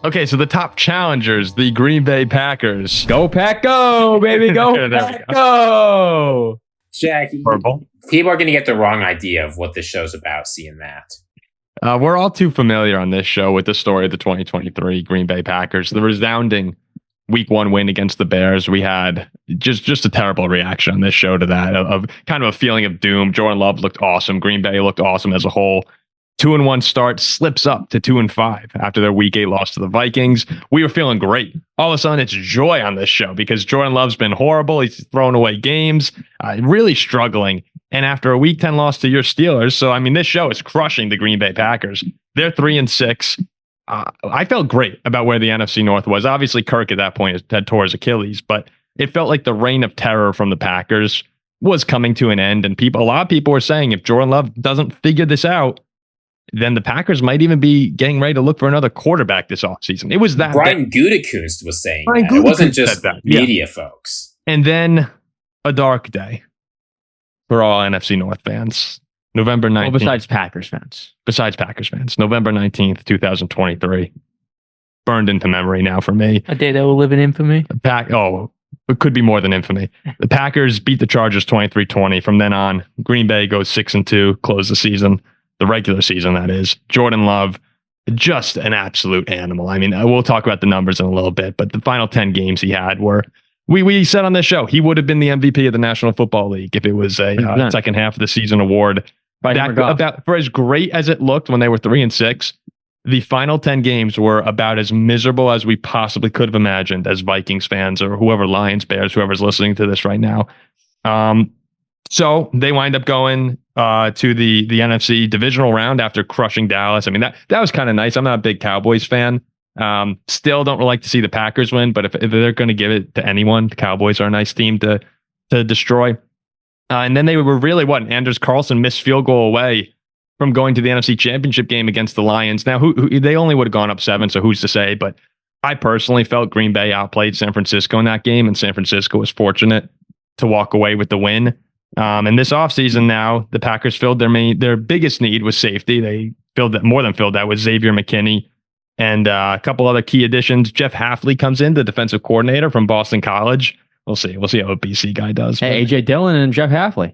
Okay, so the top challengers, the Green Bay Packers. Go Pack Go, baby. Go Pack Go. Jack, people are going to get the wrong idea of what this show's about seeing that. We're all too familiar on this show with the story of the 2023 Green Bay Packers. The resounding Week 1 win against the Bears. We had just a terrible reaction on this show to that, of kind of a feeling of doom. Jordan Love looked awesome. Green Bay looked awesome as a whole. 2-1 start slips up to 2-5 after their Week 8 loss to the Vikings. We were feeling great. All of a sudden, it's joy on this show because Jordan Love's been horrible. He's thrown away games, really struggling. And after a Week 10 loss to your Steelers, so I mean, this show is crushing the Green Bay Packers. They're 3-6. I felt great about where the NFC North was. Obviously, Kirk at that point had tore his Achilles, but it felt like the reign of terror from the Packers was coming to an end. And a lot of people were saying if Jordan Love doesn't figure this out, then the Packers might even be getting ready to look for another quarterback this offseason. It was that. Brian Gutekunst was saying that. It wasn't just media folks. And then a dark day for all NFC North fans. November 19th. Well, besides Packers fans. November 19th, 2023. Burned into memory now for me. A day that will live in infamy. It could be more than infamy. The Packers beat the Chargers 23-20. From then on, Green Bay goes 6-2, close the season. The regular season, that is. Jordan Love, just an absolute animal. I mean, we'll talk about the numbers in a little bit, but the final 10 games he had were, we said on this show, he would have been the MVP of the National Football League if it was a second half of the season award. For as great as it looked when they were 3-6, the final 10 games were about as miserable as we possibly could have imagined as Vikings fans or whoever, Lions, Bears, whoever's listening to this right now. So they wind up going to the NFC divisional round after crushing Dallas. I mean, that was kind of nice. I'm not a big Cowboys fan. Still don't like to see the Packers win, but if they're going to give it to anyone, the Cowboys are a nice team to destroy. And then they were really Anders Carlson missed field goal away from going to the NFC Championship game against the Lions. Now, who they only would have gone up 7, so who's to say? But I personally felt Green Bay outplayed San Francisco in that game, and San Francisco was fortunate to walk away with the win. And this offseason now, the Packers filled their biggest need was safety. They more than filled that with Xavier McKinney and a couple other key additions. Jeff Hafley comes in, the defensive coordinator from Boston College. We'll see how a BC guy does. Hey, AJ Dillon and Jeff Hafley.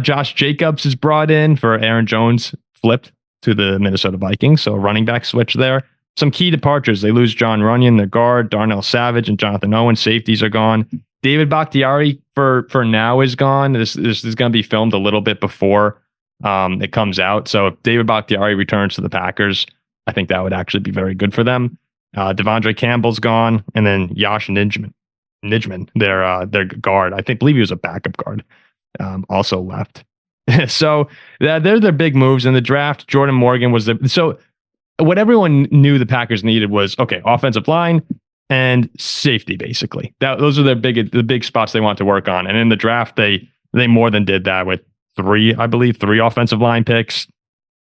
Josh Jacobs is brought in for Aaron Jones, flipped to the Minnesota Vikings. So a running back switch there. Some key departures. They lose John Runyon, the guard, Darnell Savage, and Jonathan Owen. Safeties are gone. David Bakhtiari for now is gone. This is going to be filmed a little bit before it comes out. So if David Bakhtiari returns to the Packers, I think that would actually be very good for them. Devondre Campbell's gone, and then Josh Nijman, their guard. Believe he was a backup guard. Also left. So they're their big moves in the draft. Jordan Morgan was so what everyone knew the Packers needed was offensive line and safety, basically. Those are the big spots they want to work on. And in the draft, they more than did that with three offensive line picks,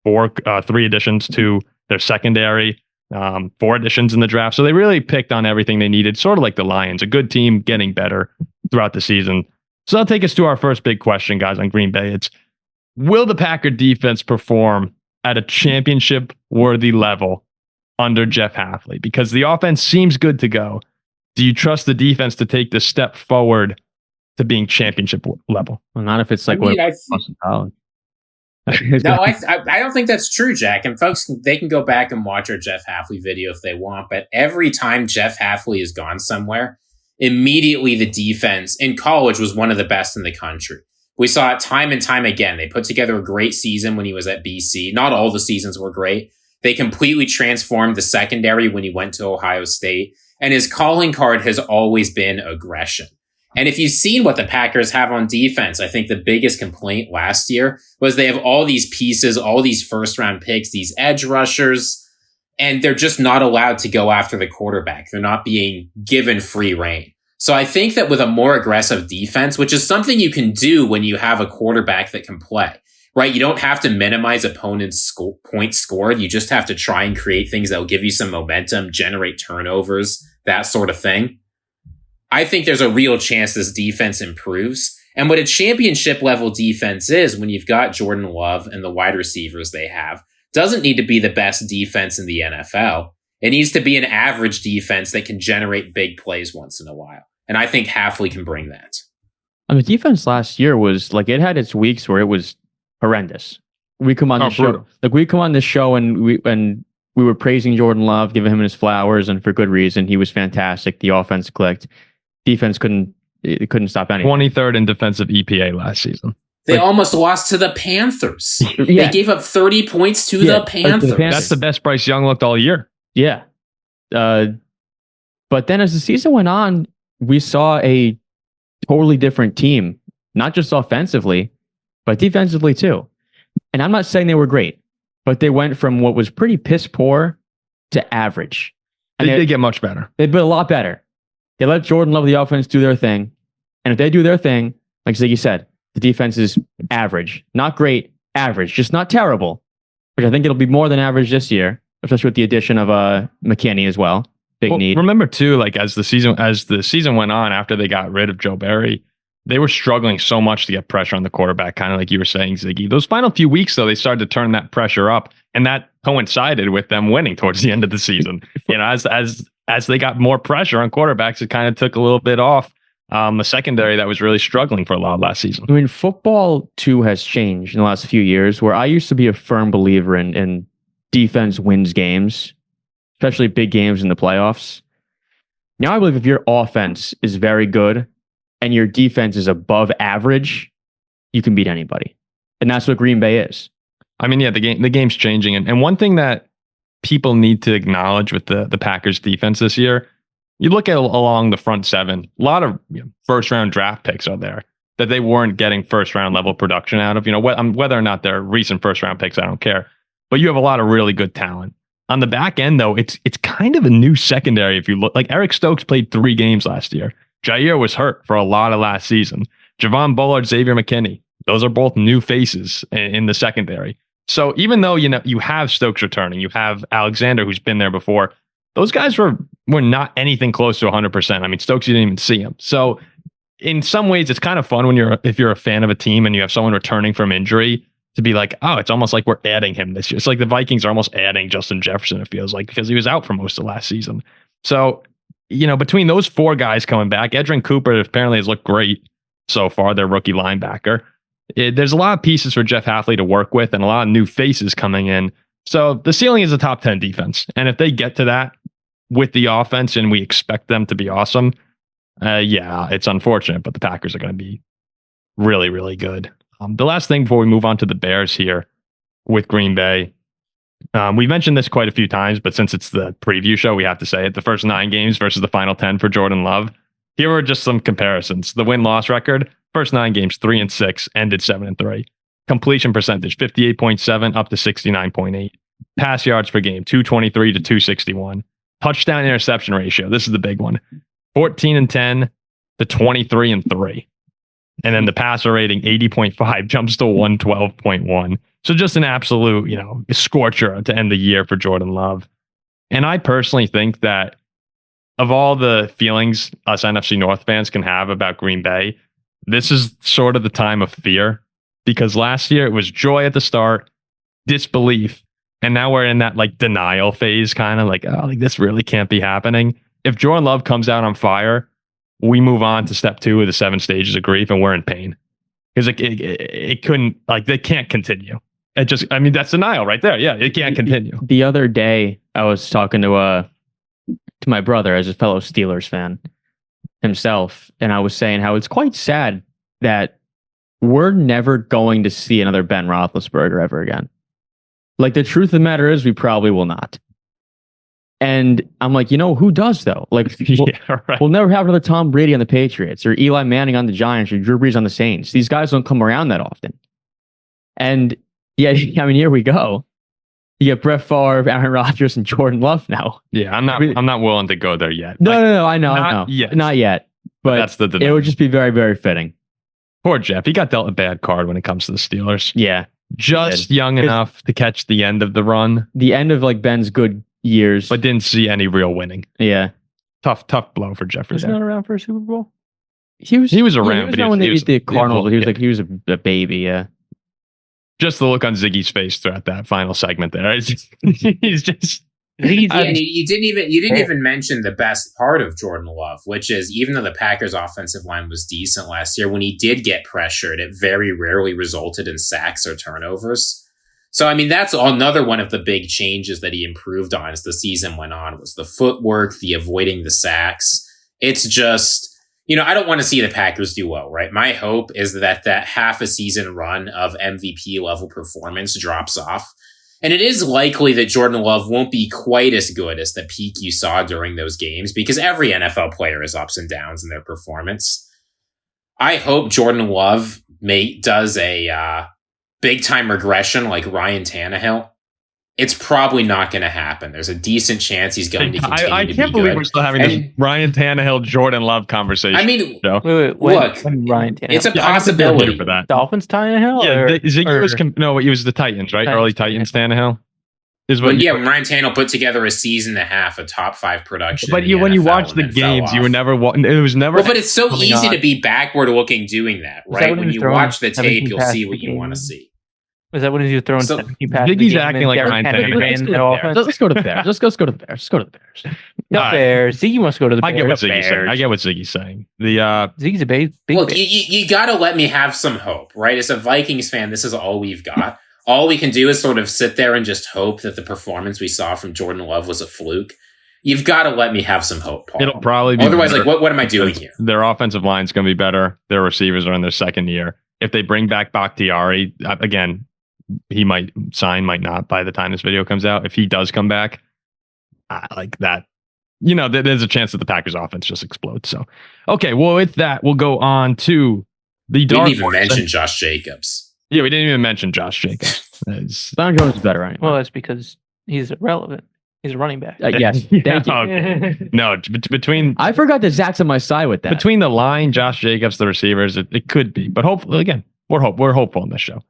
3 additions to their secondary, 4 additions in the draft. So they really picked on everything they needed, sort of like the Lions, a good team getting better throughout the season. So that'll take us to our first big question, guys, on Green Bay. It's, will the Packer defense perform at a championship-worthy level under Jeff Hafley? Because the offense seems good to go. Do you trust the defense to take the step forward to being championship level? Well, not if it's like college. No, I don't think that's true, Jack. And folks, they can go back and watch our Jeff Hafley video if they want. But every time Jeff Hafley has gone somewhere, immediately the defense in college was one of the best in the country. We saw it time and time again. They put together a great season when he was at BC. Not all the seasons were great. They completely transformed the secondary when he went to Ohio State. And his calling card has always been aggression. And if you've seen what the Packers have on defense, I think the biggest complaint last year was they have all these pieces, all these first-round picks, these edge rushers, and they're just not allowed to go after the quarterback. They're not being given free rein. So I think that with a more aggressive defense, which is something you can do when you have a quarterback that can play, right? You don't have to minimize opponents' points scored. You just have to try and create things that will give you some momentum, generate turnovers, that sort of thing. I think there's a real chance this defense improves. And what a championship level defense is when you've got Jordan Love and the wide receivers they have, doesn't need to be the best defense in the NFL. It needs to be an average defense that can generate big plays once in a while. And I think Hafley can bring that. I mean, defense last year was like, it had its weeks where it was horrendous. We come on the show, and we were praising Jordan Love, giving him his flowers, and for good reason. He was fantastic. The offense clicked. Defense couldn't stop anything. 23rd in defensive EPA last season. They almost lost to the Panthers. They gave up 30 points to the Panthers. That's the best Bryce Young looked all year. Yeah. But then as the season went on, we saw a totally different team, not just offensively, but defensively too. And I'm not saying they were great, but they went from what was pretty piss poor to average. And they did get much better. They've been a lot better. They let Jordan Love, the offense, do their thing. And if they do their thing, like Ziggy said, the defense is average. Not great, average. Just not terrible. Which I think it'll be more than average this year, especially with the addition of McKinney as well. Big need. Remember too, like as the season went on, after they got rid of Joe Barry, they were struggling so much to get pressure on the quarterback, kind of like you were saying, Ziggy. Those final few weeks, though, they started to turn that pressure up, and that coincided with them winning towards the end of the season. You know, as they got more pressure on quarterbacks, it kind of took a little bit off the secondary that was really struggling for a lot last season. I mean, football too has changed in the last few years, where I used to be a firm believer in defense wins games, especially big games in the playoffs. Now I believe if your offense is very good and your defense is above average, you can beat anybody. And that's what Green Bay is. I mean, yeah, the game's changing. And one thing that people need to acknowledge with the Packers defense this year, you look at along the front seven, a lot of first round draft picks are there that they weren't getting first round level production out of. Whether or not they're recent first round picks, I don't care. But you have a lot of really good talent. On the back end, though, it's kind of a new secondary. If you look, like Eric Stokes played 3 games last year. Jair was hurt for a lot of last season. Javon Bullard, Xavier McKinney, those are both new faces in the secondary. So even though you have Stokes returning, you have Alexander who's been there before, those guys were not anything close to 100%. I mean, Stokes, you didn't even see him. So in some ways, it's kind of fun if you're a fan of a team and you have someone returning from injury to be like, oh, it's almost like we're adding him this year. It's like the Vikings are almost adding Justin Jefferson, it feels like, because he was out for most of last season. So, between those 4 guys coming back, Edrin Cooper apparently has looked great so far, their rookie linebacker. There's a lot of pieces for Jeff Hafley to work with and a lot of new faces coming in. So the ceiling is a top 10 defense. And if they get to that with the offense and we expect them to be awesome, it's unfortunate, but the Packers are going to be really, really good. The last thing before we move on to the Bears here with Green Bay, we mentioned this quite a few times, but since it's the preview show, we have to say it. The first 9 games versus the final 10 for Jordan Love. Here are just some comparisons. The win-loss record, first 9 games, 3-6, ended 7-3. Completion percentage, 58.7 up to 69.8. Pass yards per game, 223 to 261. Touchdown interception ratio, this is the big one, 14-10 to 23-3. And then the passer rating, 80.5, jumps to 112.1. So just an absolute, scorcher to end the year for Jordan Love. And I personally think that of all the feelings us NFC North fans can have about Green Bay, this is sort of the time of fear. Because last year it was joy at the start, disbelief, and now we're in that denial phase, kind of this really can't be happening. If Jordan Love comes out on fire, we move on to step 2 of the 7 stages of grief, and we're in pain because it couldn't, they can't continue. That's denial right there. Yeah, it can't continue. The other day, I was talking to my brother as a fellow Steelers fan himself, and I was saying how it's quite sad that we're never going to see another Ben Roethlisberger ever again. The truth of the matter is, we probably will not. And I'm like, who does though? We'll never have another Tom Brady on the Patriots or Eli Manning on the Giants or Drew Brees on the Saints. These guys don't come around that often. And yeah, here we go. You get Brett Favre, Aaron Rodgers, and Jordan Love now. Yeah, I'm not willing to go there yet. No, I know. Not yet. But that's it would just be very, very fitting. Poor Jeff. He got dealt a bad card when it comes to the Steelers. Yeah. Just young enough to catch the end of the run. The end of Ben's good years. But didn't see any real winning. Yeah. Tough blow for Jefferson. Was he not around for a Super Bowl? He was around. He was when they beat the Cardinals. He was a baby, yeah. Just the look on Ziggy's face throughout that final segment there. He's just And you didn't even mention the best part of Jordan Love, which is even though the Packers' offensive line was decent last year, when he did get pressured, it very rarely resulted in sacks or turnovers. So, I mean, that's another one of the big changes that he improved on as the season went on was the footwork, the avoiding the sacks. It's just, I don't want to see the Packers do well, right? My hope is that half a season run of MVP level performance drops off. And it is likely that Jordan Love won't be quite as good as the peak you saw during those games because every NFL player has ups and downs in their performance. I hope Jordan Love does a big time regression like Ryan Tannehill. It's probably not going to happen. There's a decent chance he's going to continue to be good. I can't believe we're still having this Ryan Tannehill, Jordan Love conversation. I mean, wait, look, Ryan Tannehill. It's a possibility for that. Dolphins Tannehill? Ziggy was the Titans, right? Early Titans Tannehill. When Ryan Tannehill put together a season and a half of top 5 production. But when you watch the games, you were never. It was never. Well, but it's so easy to be backward looking doing that, right? When you watch the tape, you'll see what you want to see. Was that when he was throwing 17 passes? Ziggy's acting like Ryan Tannehill. Let's go to the Bears. Let's go to the Bears. Let's go to the Bears. The Bears. Ziggy wants to go to the Bears. I get what Ziggy's saying. Ziggy's a big. Look, you got to let me have some hope, right? As a Vikings fan, this is all we've got. All we can do is sort of sit there and just hope that the performance we saw from Jordan Love was a fluke. You've got to let me have some hope, Paul. It'll probably be otherwise, better. what am I doing here? Their offensive line's going to be better. Their receivers are in their second year. If they bring back Bakhtiari, again, he might sign, might not by the time this video comes out. If he does come back, like that, there's a chance that the Packers offense just explodes. So, okay, well, with that, we'll go on to the dark. We didn't even mention Josh Jacobs. Yeah, we didn't even mention Josh Jacobs. Don Jones is better, right? Well, that's because he's irrelevant. He's a running back. Yes, thank you. Okay. No, between I forgot that Zach's on my side with that. Between the line, Josh Jacobs, the receivers, it could be. But hopefully, again, we're hopeful in this show.